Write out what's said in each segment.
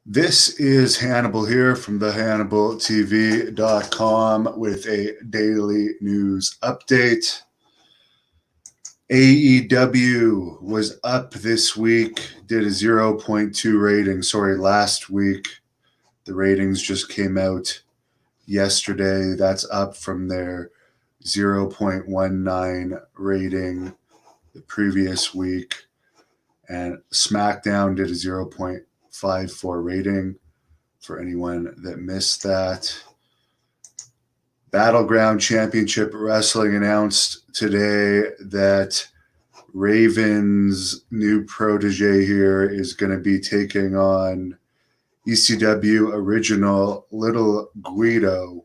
This is Hannibal here from thehannibaltv.com with a daily news update. AEW was up this week, did a 0.2 rating. Last week. The ratings just came out yesterday. That's up from their 0.19 rating the previous week. And SmackDown did a 0.54 rating for anyone that missed that. Battleground Championship Wrestling announced today that Raven's new protege here is going to be taking on ECW original Little Guido.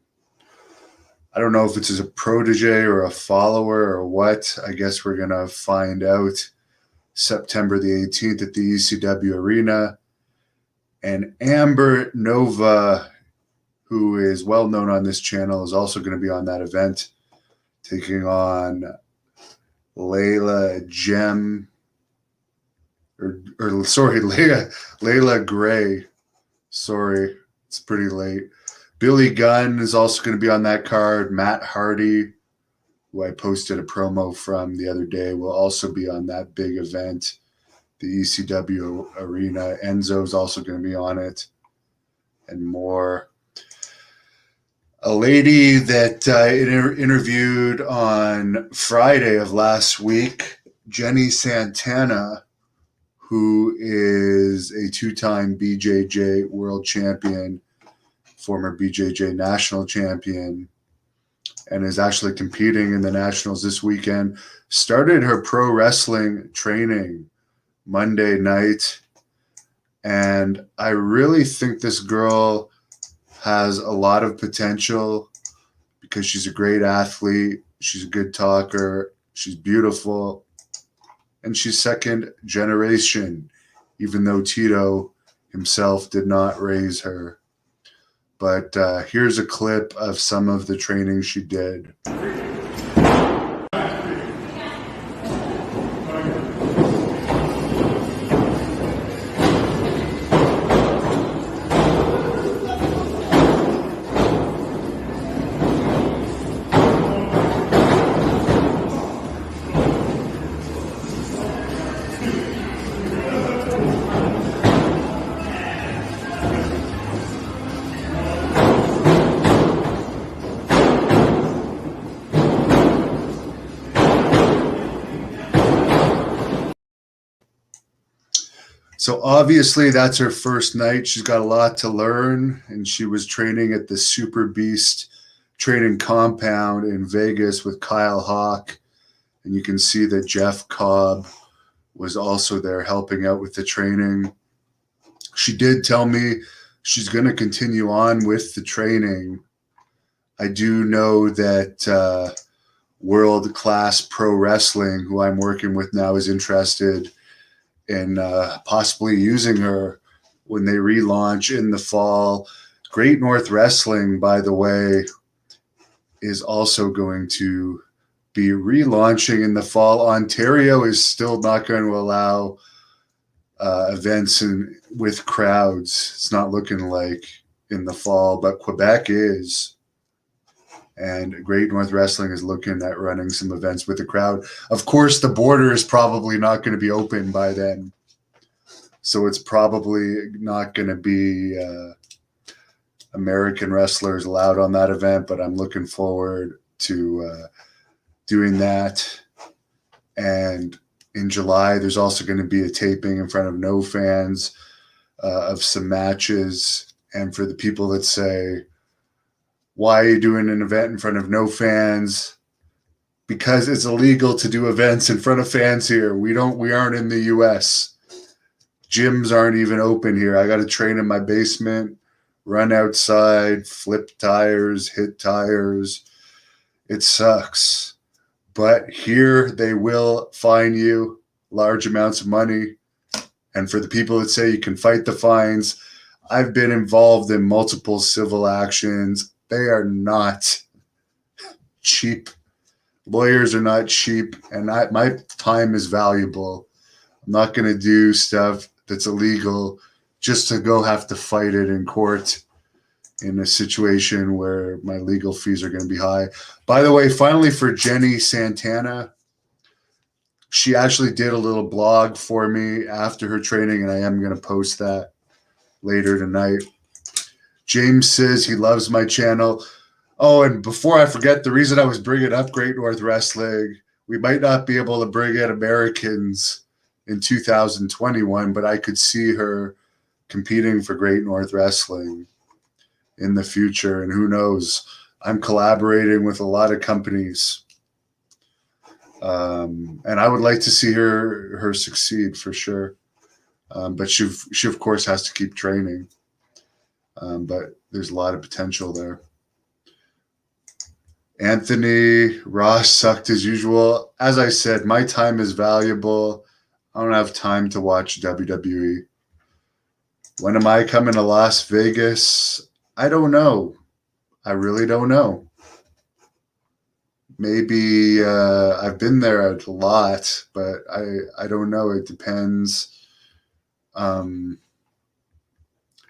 I don't know if it's a protege or a follower or what. I guess we're going to find out September the 18th at the ECW Arena. And Amber Nova, who is well known on this channel, is also going to be on that event, taking on Layla Gray. Sorry, it's pretty late. Billy Gunn is also going to be on that card. Matt Hardy, who I posted a promo from the other day, will also be on that big event, the ECW Arena. Enzo's also going to be on it, and more. A lady that I interviewed on Friday of last week, Jenni Santana, who is a two-time BJJ world champion, former BJJ national champion, and is actually competing in the nationals this weekend, started her pro wrestling training Monday night. And I really think this girl has a lot of potential because she's a great athlete. She's a good talker. She's beautiful. And she's second generation, even though Tito himself did not raise her. But here's a clip of some of the training she did. So obviously that's her first night. She's got a lot to learn, and she was training at the Super Beast training compound in Vegas with Kyle Hawk. And you can see that Jeff Cobb was also there helping out with the training. She did tell me she's going to continue on with the training. I do know that World Class Pro Wrestling, who I'm working with now, is interested in possibly using her when they relaunch in the fall. Great North Wrestling, by the way, is also going to be relaunching in the fall. Ontario is still not going to allow events with crowds. It's not looking like in the fall, but Quebec is. And Great North Wrestling is looking at running some events with the crowd. Of course, the border is probably not going to be open by then. So it's probably not going to be American wrestlers allowed on that event, but I'm looking forward to doing that. And in July, there's also going to be a taping in front of no fans of some matches. And for the people that say, why are you doing an event in front of no fans? Because it's illegal to do events in front of fans here. We aren't in the US. Gyms aren't even open here. I got to train in my basement, run outside, flip tires, hit tires. It sucks. But here they will fine you large amounts of money. And for the people that say you can fight the fines, I've been involved in multiple civil actions. They are not cheap. Lawyers are not cheap, and my time is valuable. I'm not going to do stuff that's illegal just to go have to fight it in court in a situation where my legal fees are going to be high. By the way, finally for Jenni Santana, she actually did a little blog for me after her training, and I am going to post that later tonight. James says he loves my channel. Oh, and before I forget, the reason I was bringing up Great North Wrestling, we might not be able to bring in Americans in 2021, but I could see her competing for Great North Wrestling in the future. And who knows, I'm collaborating with a lot of companies. And I would like to see her succeed for sure. But she of course has to keep training. But there's a lot of potential there. Anthony Ross sucked as usual. As I said, my time is valuable. I don't have time to watch WWE. When am I coming to Las Vegas? I don't know. I really don't know. Maybe I've been there a lot, but I don't know. It depends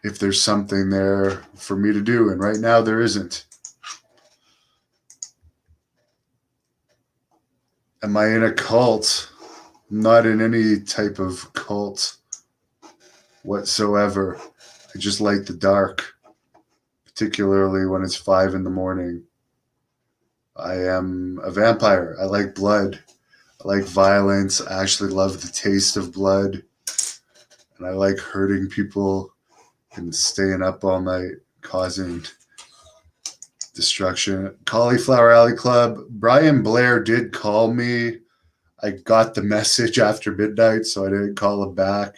if there's something there for me to do. And right now there isn't. Am I in a cult? I'm not in any type of cult whatsoever. I just like the dark, particularly when it's 5 a.m. I am a vampire. I like blood. I like violence. I actually love the taste of blood. And I like hurting people and staying up all night, causing destruction. Cauliflower Alley Club. Brian Blair did call me. I got the message after midnight, so I didn't call him back.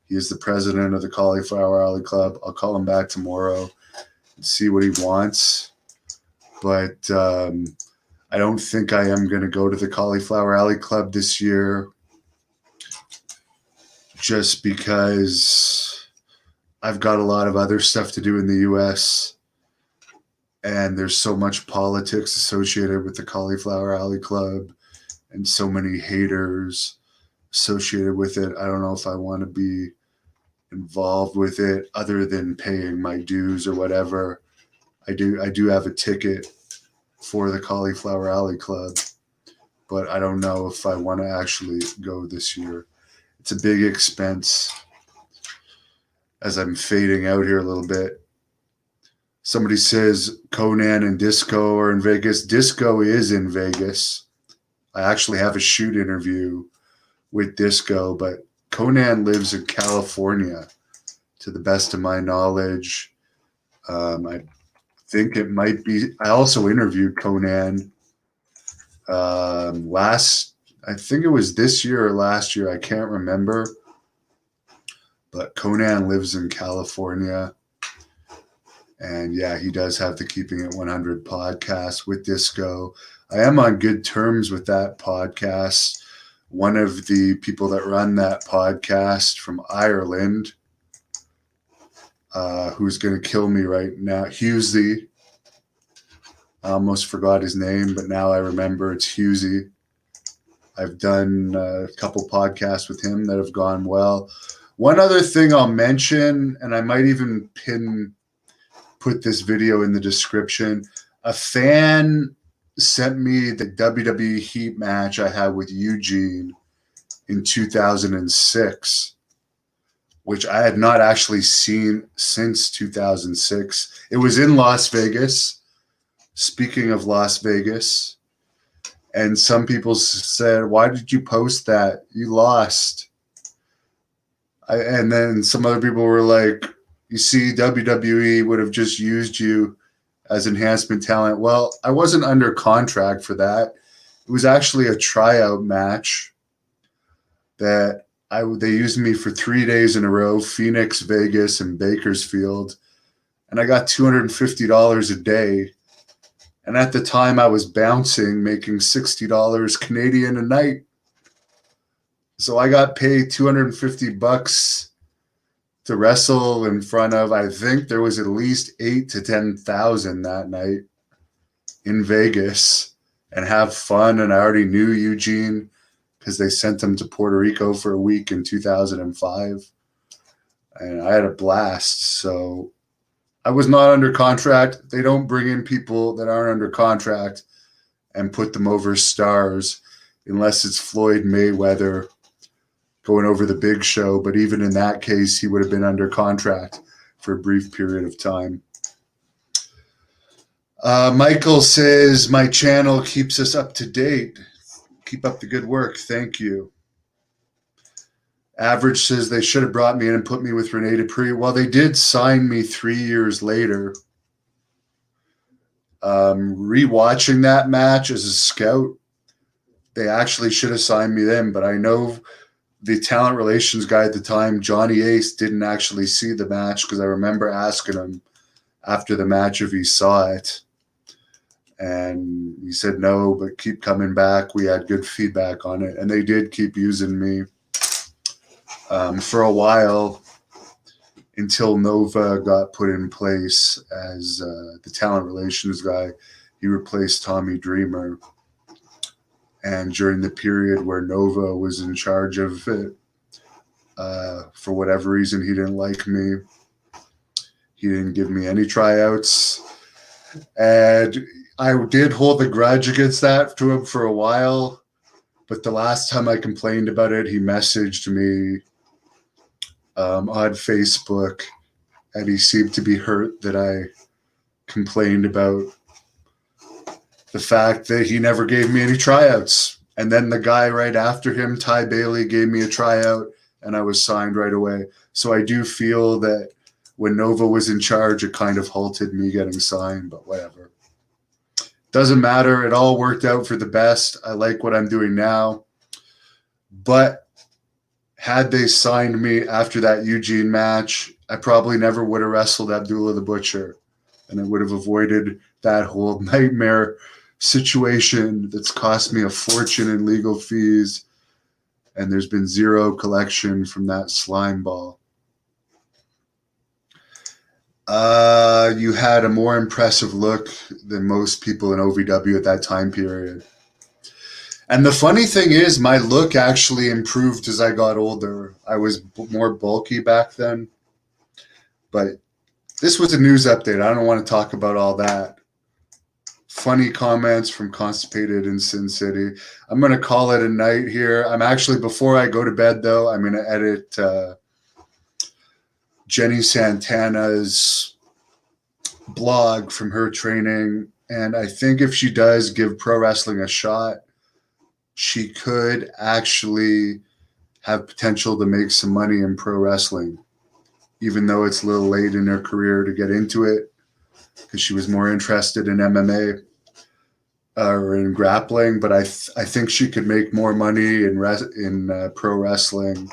He is the president of the Cauliflower Alley Club. I'll call him back tomorrow and see what he wants. But I don't think I am going to go to the Cauliflower Alley Club this year just because I've got a lot of other stuff to do in the U.S., and there's so much politics associated with the Cauliflower Alley Club and so many haters associated with it. I don't know if I want to be involved with it other than paying my dues or whatever. I do have a ticket for the Cauliflower Alley Club, but I don't know if I want to actually go this year. It's a big expense as I'm fading out here a little bit. Somebody says Conan and Disco are in Vegas. Disco is in Vegas. I actually have a shoot interview with Disco, but Conan lives in California, to the best of my knowledge. I think it might be. I also interviewed Conan I think it was this year or last year. I can't remember. But Conan lives in California. And yeah, he does have the Keeping It 100 podcast with Disco. I am on good terms with that podcast. One of the people that run that podcast from Ireland, who's going to kill me right now, Husey. I almost forgot his name, but now I remember it's Husey. I've done a couple podcasts with him that have gone well. One other thing I'll mention, and I might even put this video in the description. A fan sent me the WWE Heat match I had with Eugene in 2006, which I had not actually seen since 2006. It was in Las Vegas. Speaking of Las Vegas, and some people said, "Why did you post that? You lost." And then some other people were like, "You see, WWE would have just used you as enhancement talent." Well, I wasn't under contract for that. It was actually a tryout match that they used me for 3 days in a row, Phoenix, Vegas, and Bakersfield. And I got $250 a day. And at the time I was bouncing, making $60 Canadian a night. So I got paid $250 to wrestle in front of, I think there was at least 8,000 to 10,000 that night in Vegas, and have fun. And I already knew Eugene because they sent him to Puerto Rico for a week in 2005. and I had a blast. So I was not under contract. They don't bring in people that aren't under contract and put them over stars unless it's Floyd Mayweather going over the Big Show. But even in that case, he would have been under contract for a brief period of time. Michael says, my channel keeps us up to date. Keep up the good work. Thank you. Average says they should have brought me in and put me with Rene Dupree. Well, they did sign me 3 years later. Rewatching that match as a scout, they actually should have signed me then, but I know the talent relations guy at the time, Johnny Ace, didn't actually see the match because I remember asking him after the match if he saw it. And he said no, but keep coming back. We had good feedback on it. And they did keep using me for a while until Nova got put in place as the talent relations guy. He replaced Tommy Dreamer. And during the period where Nova was in charge of it, for whatever reason, he didn't like me. He didn't give me any tryouts. And I did hold a grudge against that to him for a while. But the last time I complained about it, he messaged me on Facebook, and he seemed to be hurt that I complained about the fact that he never gave me any tryouts. And then the guy right after him, Ty Bailey, gave me a tryout, and I was signed right away. So I do feel that when Nova was in charge, it kind of halted me getting signed, but whatever. Doesn't matter. It all worked out for the best. I like what I'm doing now. But had they signed me after that Eugene match, I probably never would have wrestled Abdullah the Butcher, and I would have avoided that whole nightmare situation that's cost me a fortune in legal fees, and there's been zero collection from that slime ball. You had a more impressive look than most people in OVW at that time period. And the funny thing is, my look actually improved as I got older. I was more bulky back then. But this was a news update. I don't want to talk about all that. Funny comments from Constipated in Sin City. I'm going to call it a night here. I'm actually, before I go to bed, though, I'm going to edit Jenni Santana's blog from her training. And I think if she does give pro wrestling a shot, she could actually have potential to make some money in pro wrestling, even though it's a little late in her career to get into it, because she was more interested in MMA or in grappling. But I think she could make more money in pro wrestling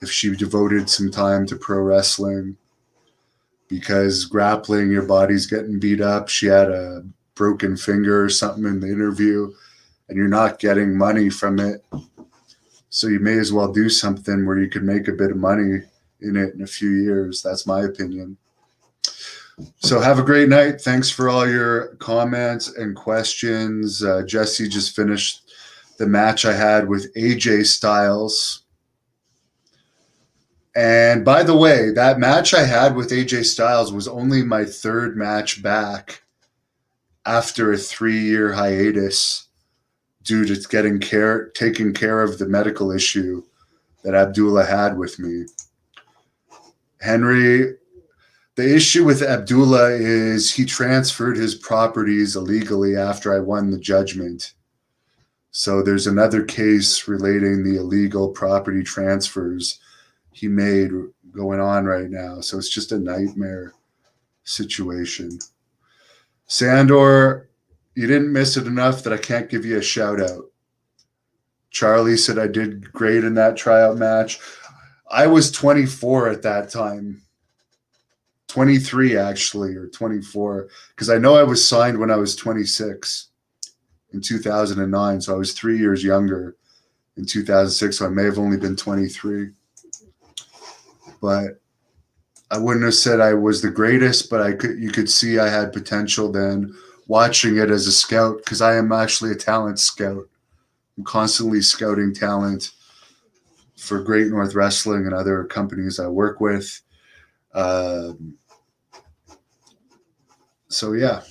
if she devoted some time to pro wrestling, because grappling, your body's getting beat up. She had a broken finger or something in the interview, and you're not getting money from it. So you may as well do something where you could make a bit of money in it in a few years. That's my opinion. So have a great night. Thanks for all your comments and questions. Jesse just finished the match I had with AJ Styles. And by the way, that match I had with AJ Styles was only my third match back after a 3-year hiatus due to taking care of the medical issue that Abdullah had with me. Henry, the issue with Abdullah is he transferred his properties illegally after I won the judgment. So there's another case relating the illegal property transfers he made going on right now. So it's just a nightmare situation. Sandor, you didn't miss it enough that I can't give you a shout out. Charlie said I did great in that tryout match. I was 24 at that time. 23 actually, or 24, because I know I was signed when I was 26 in 2009. So I was 3 years younger in 2006. So I may have only been 23. But I wouldn't have said I was the greatest, but you could see I had potential then watching it as a scout, because I am actually a talent scout. I'm constantly scouting talent for Great North Wrestling and other companies I work with. So yeah,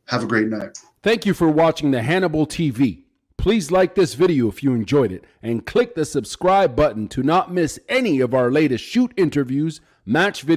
have a great night. Thank you for watching the Hannibal TV. Please like this video if you enjoyed it and click the subscribe button to not miss any of our latest shoot interviews, match videos,